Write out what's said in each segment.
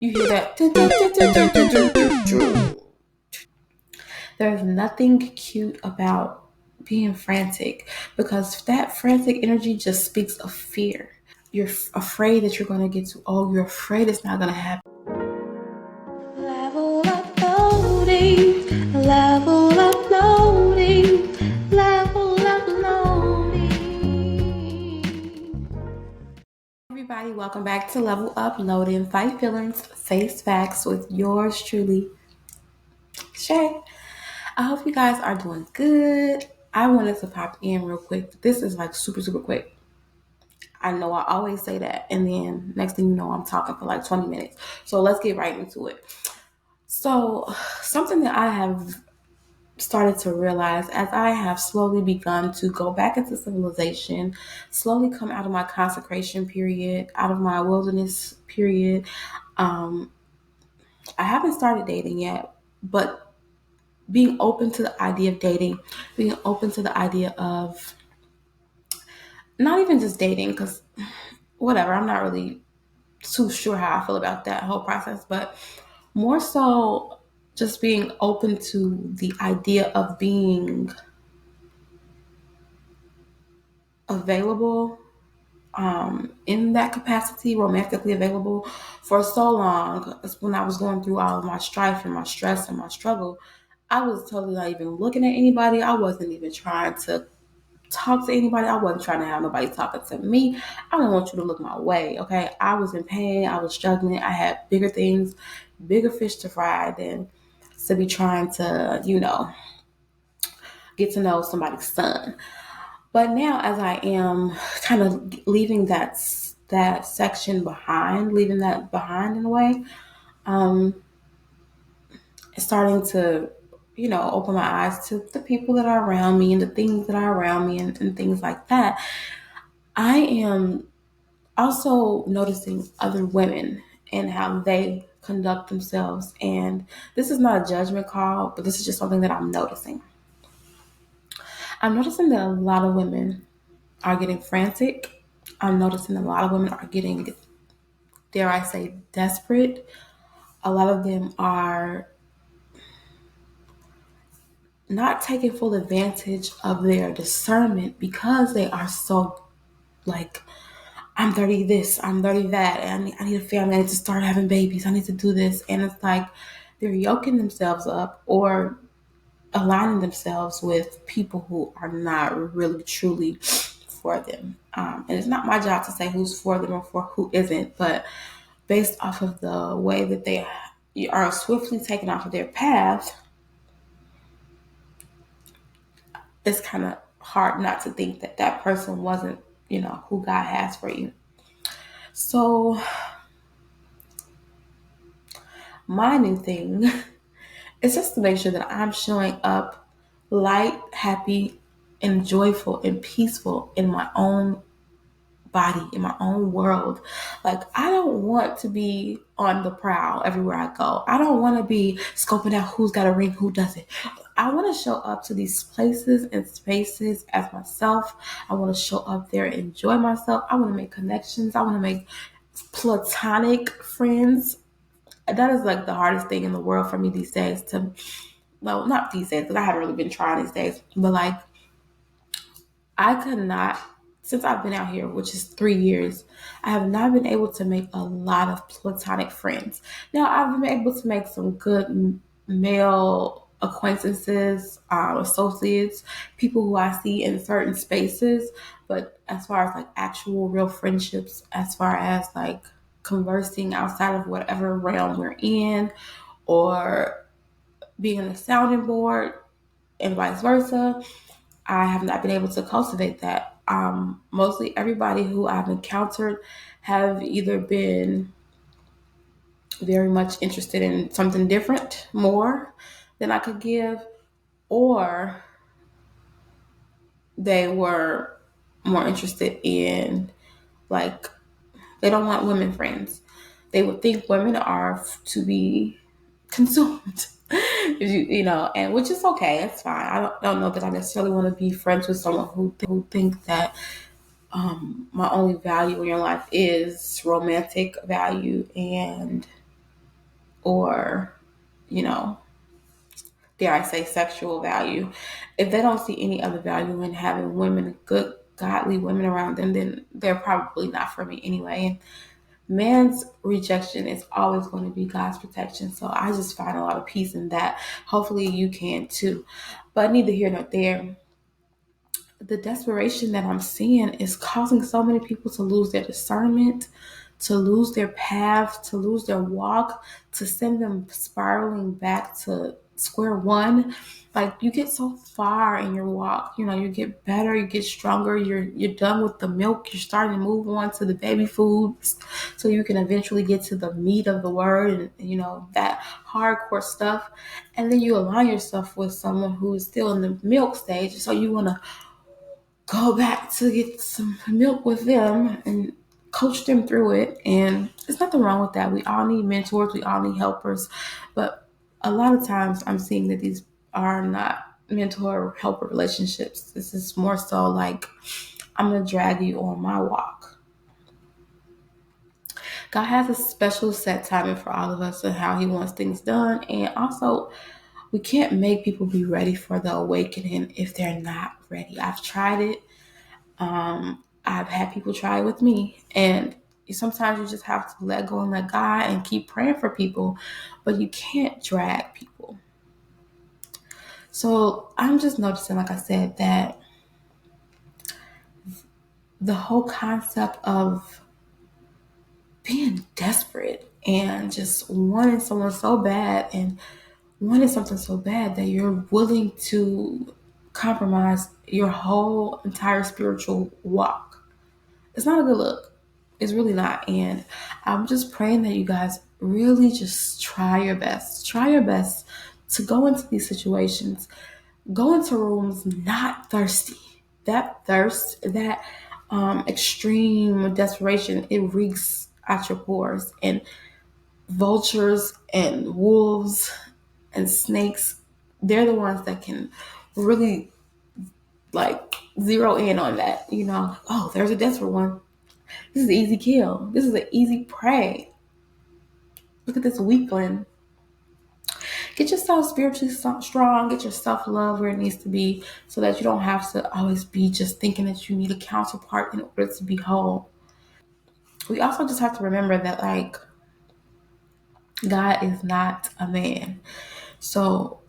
You hear that? There's nothing cute about being frantic because that frantic energy just speaks of fear. You're afraid that you're going to get too old. You're afraid it's not going to happen. Level uploading, level uploading, level uploading. Everybody, welcome back to Level Uploading. Fight feelings, face facts with yours truly, Shay. I hope you guys are doing good. I wanted to pop in real quick. This is like super, super quick. I know I always say that. And then next thing you know, I'm talking for like 20 minutes. So let's get right into it. So something that I have started to realize as I have slowly begun to go back into civilization, slowly come out of my consecration period, out of my wilderness period. I haven't started dating yet, but being open to the idea of dating, being open to the idea of not even just dating, because whatever, I'm not really too sure how I feel about that whole process, but more so just being open to the idea of being available in that capacity, romantically available for so long. When I was going through all of my strife and my stress and my struggle, I was totally not even looking at anybody. I wasn't even trying to talk to anybody. I wasn't trying to have nobody talking to me. I didn't want you to look my way, okay? I was in pain. I was struggling. I had bigger things, bigger fish to fry than to be trying to, get to know somebody's son. But now, as I am kind of leaving that section behind, leaving that behind in a way, starting to, open my eyes to the people that are around me and the things that are around me and things like that. I am also noticing other women and how they conduct themselves. And this is not a judgment call, but this is just something that I'm noticing. I'm noticing that a lot of women are getting frantic. I'm noticing a lot of women are getting, dare I say, desperate. A lot of them are not taking full advantage of their discernment because they are so like, I'm 30 this, I'm 30 that, and I need a family, I need to start having babies, I need to do this. And it's like they're yoking themselves up or aligning themselves with people who are not really truly for them. And it's not my job to say who's for them or for who isn't, but based off of the way that they are swiftly taken off of their path, it's kind of hard not to think that that person wasn't, who God has for you. So my new thing is just to make sure that I'm showing up light, happy, and joyful and peaceful in my own body, in my own world. Like, I don't want to be on the prowl everywhere I go. I don't want to be scoping out who's got a ring, who doesn't. I want to show up to these places and spaces as myself. I want to show up there and enjoy myself. I want to make connections. I want to make platonic friends. That is like the hardest thing in the world for me these days well, not these days, because I haven't really been trying these days, but like, I could not, since I've been out here, which is 3 years, I have not been able to make a lot of platonic friends. Now, I've been able to make some good male acquaintances, associates, people who I see in certain spaces. But as far as like actual real friendships, as far as like conversing outside of whatever realm we're in, or being on a sounding board and vice versa, I have not been able to cultivate that. Mostly everybody who I've encountered have either been very much interested in something different, more than I could give, or they were more interested in, like, they don't want women friends. They would think women are to be consumed. And which is okay. It's fine. I don't know that I necessarily want to be friends with someone who think that my only value in your life is romantic value and or, you know, dare I say sexual value, if they don't see any other value in having women, good, godly women around them, then they're probably not for me anyway. And man's rejection is always going to be God's protection. So I just find a lot of peace in that. Hopefully you can too. But neither here nor there. The desperation that I'm seeing is causing so many people to lose their discernment, to lose their path, to lose their walk, to send them spiraling back to square one. Like, you get so far in your walk, you get better, you get stronger, you're done with the milk, you're starting to move on to the baby foods so you can eventually get to the meat of the word and that hardcore stuff. And then you align yourself with someone who is still in the milk stage, so you want to go back to get some milk with them and coach them through it. And there's nothing wrong with that. We all need mentors, we all need helpers. But a lot of times I'm seeing that these are not mentor helper relationships. This is more so like, I'm going to drag you on my walk. God has a special set timing for all of us and how he wants things done. And also, we can't make people be ready for the awakening if they're not ready. I've tried it. I've had people try it with me, and sometimes you just have to let go and let God and keep praying for people, but you can't drag people. So I'm just noticing, like I said, that the whole concept of being desperate and just wanting someone so bad and wanting something so bad that you're willing to compromise your whole entire spiritual walk. It's not a good look. It's really not. And I'm just praying that you guys really just try your best. Try your best to go into these situations. Go into rooms not thirsty. That thirst, that extreme desperation, it reeks at your pores. And vultures and wolves and snakes, they're the ones that can really zero in on that. Oh, there's a desperate one. This is an easy kill. This is an easy prey. Look at this weakling. Get yourself spiritually strong. Get your self-love where it needs to be so that you don't have to always be just thinking that you need a counterpart in order to be whole. We also just have to remember that, God is not a man. So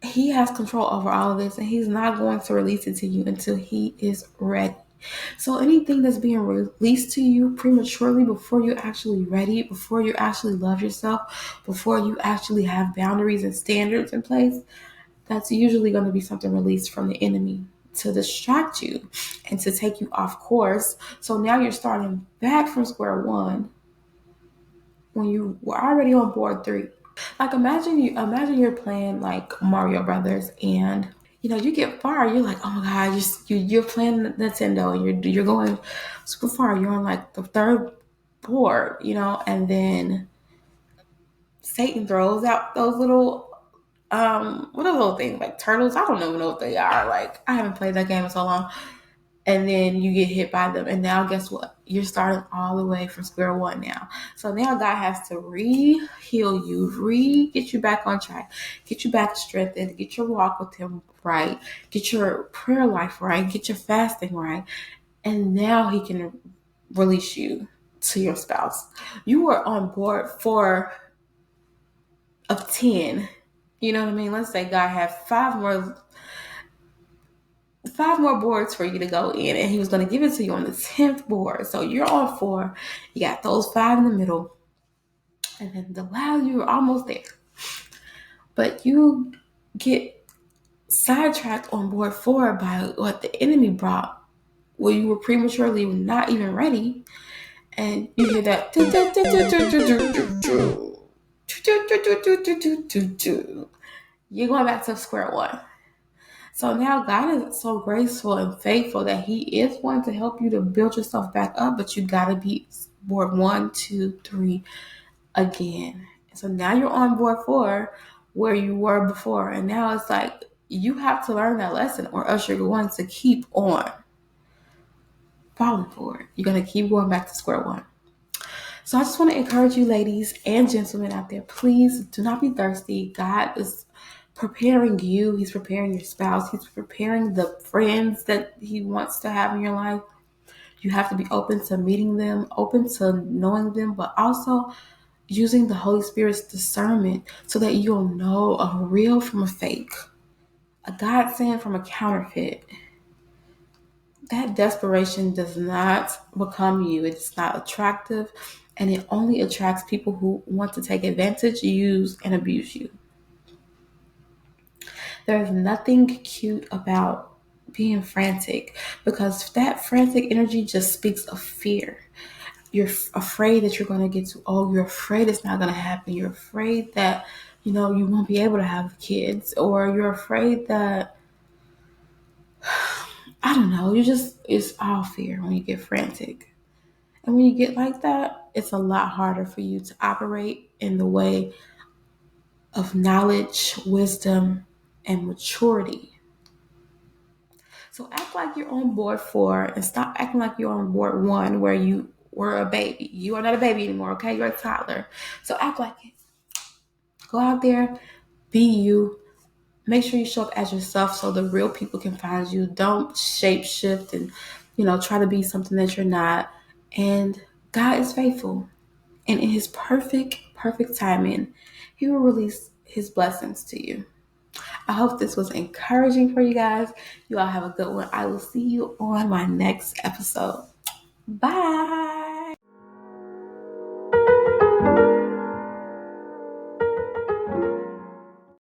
he has control over all of this, and he's not going to release it to you until he is ready. So anything that's being released to you prematurely, before you're actually ready, before you actually love yourself, before you actually have boundaries and standards in place, that's usually going to be something released from the enemy to distract you and to take you off course. So now you're starting back from square one when you were already on board 3. Imagine you're playing like Mario Brothers, and you get far. You're like, oh my God, you're playing Nintendo, and you're going super far. You're on the 3rd board, and then Satan throws out those little what are those little things, like turtles? I don't even know what they are. I haven't played that game in so long. And then you get hit by them. And now guess what? You're starting all the way from square one now. So now God has to re-heal you, get you back on track, get you back strengthened, get your walk with him right, get your prayer life right, get your fasting right. And now he can release you to your spouse. You were on board 4 of 10. You know what I mean? Let's say God had 5 more boards for you to go in, and he was going to give it to you on the 10th board. So you're on 4. You got those 5 in the middle, and then the last, you're almost there. But you get sidetracked on board 4 by what the enemy brought, where you were prematurely not even ready, and you hear that. You're going back to square one. So now God is so graceful and faithful that he is wanting to help you to build yourself back up, but you got to be board 1, 2, 3 again. So now you're on board 4 where you were before. And now it's like you have to learn that lesson, or else you're going to keep on falling for it. You're going to keep going back to square one. So I just want to encourage you, ladies and gentlemen out there, please do not be thirsty. God is preparing you. He's preparing your spouse. He's preparing the friends that he wants to have in your life. You have to be open to meeting them, open to knowing them, but also using the Holy Spirit's discernment so that you'll know a real from a fake, a godsend from a counterfeit. That desperation does not become you. It's not attractive, and it only attracts people who want to take advantage, use, and abuse you. There's nothing cute about being frantic because that frantic energy just speaks of fear. You're afraid that you're going to get too old. You're afraid it's not going to happen. You're afraid that, you won't be able to have kids, or you're afraid that, I don't know, it's all fear when you get frantic. And when you get like that, it's a lot harder for you to operate in the way of knowledge, wisdom, and maturity. So act like you're on board 4 and stop acting like you're on board 1 where you were a baby. You are not a baby anymore, okay? You're a toddler. So act like it. Go out there, be you. Make sure you show up as yourself so the real people can find you. Don't shape shift and, try to be something that you're not. And God is faithful. And in his perfect timing, he will release his blessings to you. I hope this was encouraging for you guys. You all have a good one. I will see you on my next episode. Bye.